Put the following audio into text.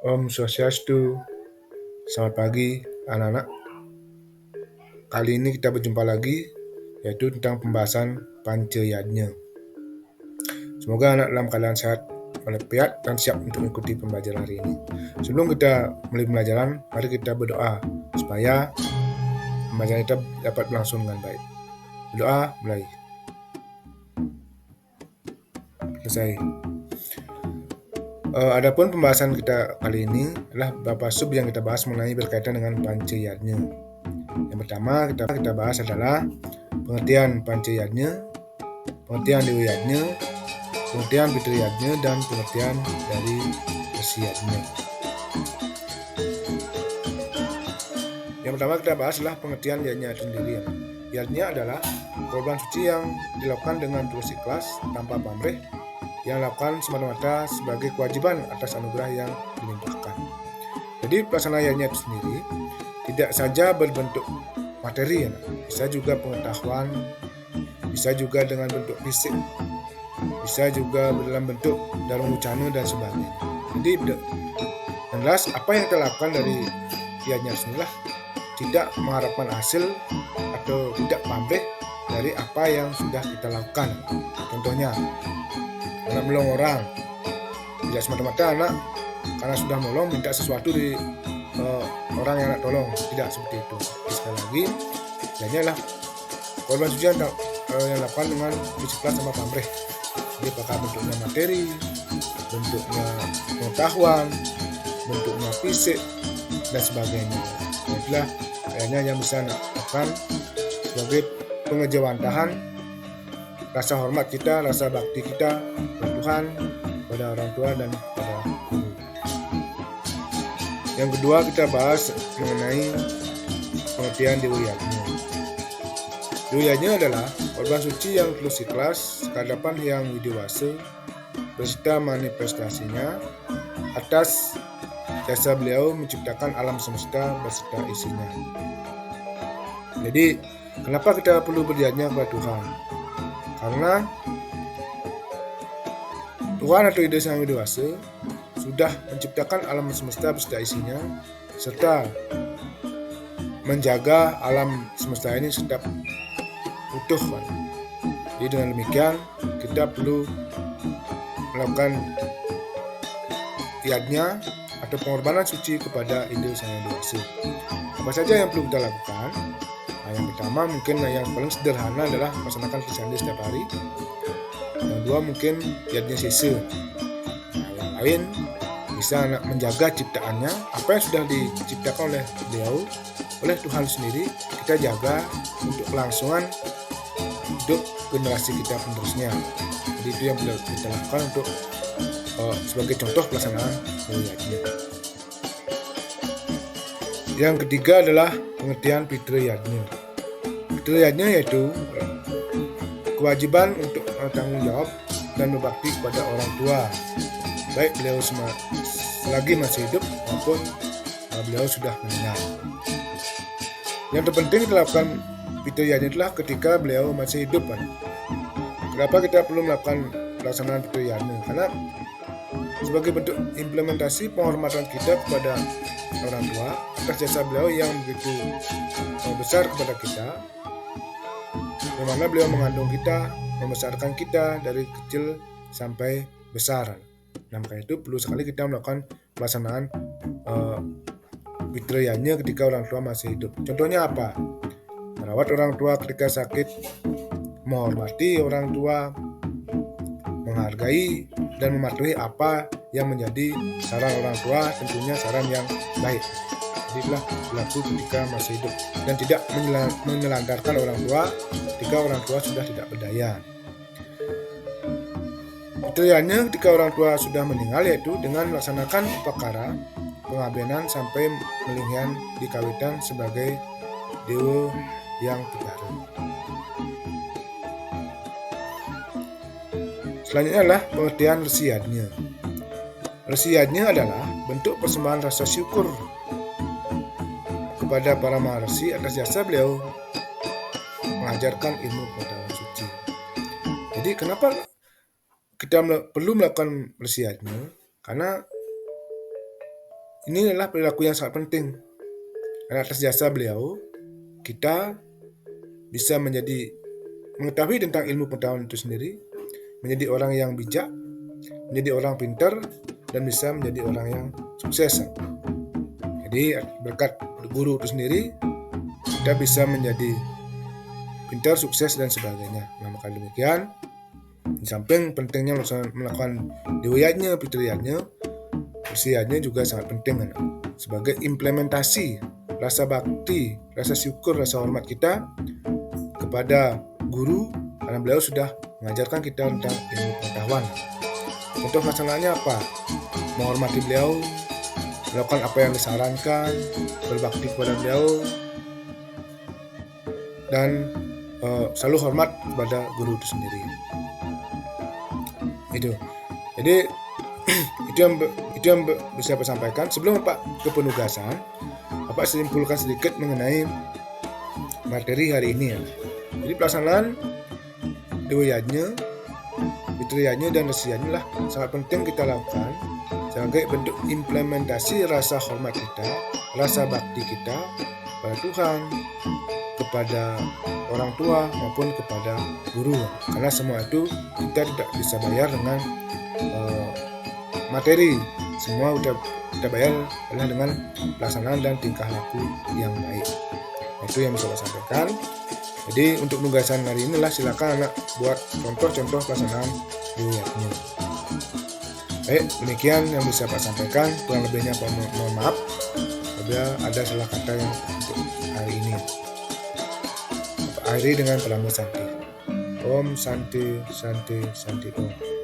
Om Swastiastu, selamat pagi anak-anak. Kali ini kita berjumpa lagi, yaitu tentang pembahasan Pancayadnya. Semoga anak dalam keadaan sehat walafiat dan siap untuk mengikuti pembelajaran hari ini. Sebelum kita mulai pembelajaran, mari kita berdoa supaya pembelajaran kita dapat berlangsung dengan baik. Berdoa mulai. Selesai. Adapun pembahasan kita kali ini adalah beberapa sub yang kita bahas mengenai berkaitan dengan Pancayadnya. Yang pertama kita bahas adalah pengertian Pancayadnya, pengertian Dewiyadnya, pengertian Fitriyadnya, dan pengertian dari Resiyadnya. Yang pertama kita bahas adalah pengertian yadnya itu sendiri. Yadnya adalah korban suci yang dilakukan dengan tulus ikhlas tanpa pamrih, yang dilakukan semata-mata sebagai kewajiban atas anugerah yang dilimpahkan. Jadi pelaksanaan yadnya itu sendiri tidak saja berbentuk materi, bisa juga pengetahuan, bisa juga dengan bentuk fisik, bisa juga dalam bentuk dalam ucana dan sebagainya. Jadi jelas apa yang kita lakukan dari yadnya sendirilah tidak mengharapkan hasil atau tidak pamrih dari apa yang sudah kita lakukan. Contohnya, anak menolong orang, tidak semata-mata anak karena sudah menolong minta sesuatu di orang yang nak tolong, tidak seperti itu. Sekali lagi, yadnya adalah korban suci yang lakukan dengan ikhlas sama pamrih. Jadi apakah bentuknya materi, bentuknya pengetahuan, bentuknya fisik, dan sebagainya. Itulah kayaknya yang bisa lakukan sebagai pengejawantahan rasa hormat kita, rasa bakti kita kepada Tuhan, pada orang tua, dan pada guru. Yang kedua kita bahas mengenai pengertian Dewiyadnya. Dewiyadnya adalah korban suci yang tulus ikhlas kehadapan yang widiwasa beserta manifestasinya atas jasa beliau menciptakan alam semesta beserta isinya. Jadi kenapa kita perlu beribadah kepada Tuhan? Karena Tuhan atau ide sang widiwasa sudah menciptakan alam semesta beserta isinya serta menjaga alam semesta ini tetap utuh. Jadi dengan demikian kita perlu melakukan yadnya atau pengorbanan suci kepada ide sang widiwasa. Apa saja yang perlu kita lakukan? Yang pertama mungkin yang paling sederhana adalah melaksanakan krisandi setiap hari. Yang kedua mungkin yadnya sisa. Yang lain bisa menjaga ciptaannya, apa yang sudah diciptakan oleh beliau, oleh Tuhan sendiri, kita jaga untuk kelangsungan hidup generasi kita penerusnya. Jadi itu yang perlu kita lakukan untuk sebagai contoh pelaksanaan yadnya. Yang ketiga adalah pengertian Fitriyadnya. Fitriyadnya yaitu kewajiban untuk bertanggung jawab dan berbakti kepada orang tua, baik beliau selagi masih hidup maupun beliau sudah meninggal. Yang terpenting kita lakukan Fitriyadnya adalah ketika beliau masih hidup. Kenapa kita perlu melakukan pelaksanaan Fitriyadnya? Karena sebagai bentuk implementasi penghormatan kita kepada orang tua atas jasa beliau yang begitu besar kepada kita, di mana beliau mengandung kita, membesarkan kita dari kecil sampai besar. Nah, maka itu perlu sekali kita melakukan pelaksanaan Fitriyadnya ketika orang tua masih hidup. Contohnya apa? Merawat orang tua ketika sakit, menghormati orang tua, menghargai dan mematuhi apa yang menjadi saran orang tua, tentunya saran yang baik. Jadilah berlaku ketika masih hidup dan tidak menelantarkan orang tua ketika orang tua sudah tidak berdaya. Fitriyadnya ketika orang tua sudah meninggal yaitu dengan melaksanakan upacara pengabenan sampai melinghan dikawitan sebagai dewa yang tegara. Selanjutnya adalah pengertian Resiyadnya. Resiyadnya adalah bentuk persembahan rasa syukur kepada para maharsi atas jasa beliau mengajarkan ilmu pengetahuan suci. Jadi kenapa kita perlu melakukan Resiyadnya? Karena Ini adalah perilaku yang sangat penting. Karena atas jasa beliau, kita bisa mengetahui tentang ilmu pengetahuan itu sendiri, menjadi orang yang bijak, menjadi orang pintar, dan bisa menjadi orang yang sukses. Jadi berkat guru itu sendiri, kita bisa menjadi pintar, sukses, dan sebagainya. Nah, maka demikian, di samping pentingnya melakukan dewayanya, fitriyahnya, usianya juga sangat penting sebagai implementasi rasa bakti, rasa syukur, rasa hormat kita kepada guru karena beliau sudah mengajarkan kita tentang ilmu pengetahuan. Contoh pelaksanaannya apa? Menghormati beliau, melakukan apa yang disarankan, berbakti kepada beliau, dan selalu hormat kepada guru itu sendiri. Jadi itu yang bisa saya sampaikan. Sebelum Bapak ke penugasan, Bapak simpulkan sedikit mengenai materi hari ini ya. Jadi pelaksanaan dewayanya, fitriyahnya, dan resiyahnya lah sangat penting kita lakukan sebagai bentuk implementasi rasa hormat kita, rasa bakti kita kepada Tuhan, kepada orang tua maupun kepada guru. Karena semua itu kita tidak bisa bayar dengan materi. Semua kita bayar adalah dengan pelaksanaan dan tingkah laku yang baik. Itu yang bisa saya sampaikan. Jadi untuk penugasan hari ini lah silakan anak buat contoh-contoh pelaksanaan dewayanya. Baik, demikian yang bisa Pak sampaikan. Kurang lebihnya mohon maaf apabila ada salah kata yang untuk hari ini. Pak akhiri dengan Pranama Santi. Om Santi Santi Santi Om.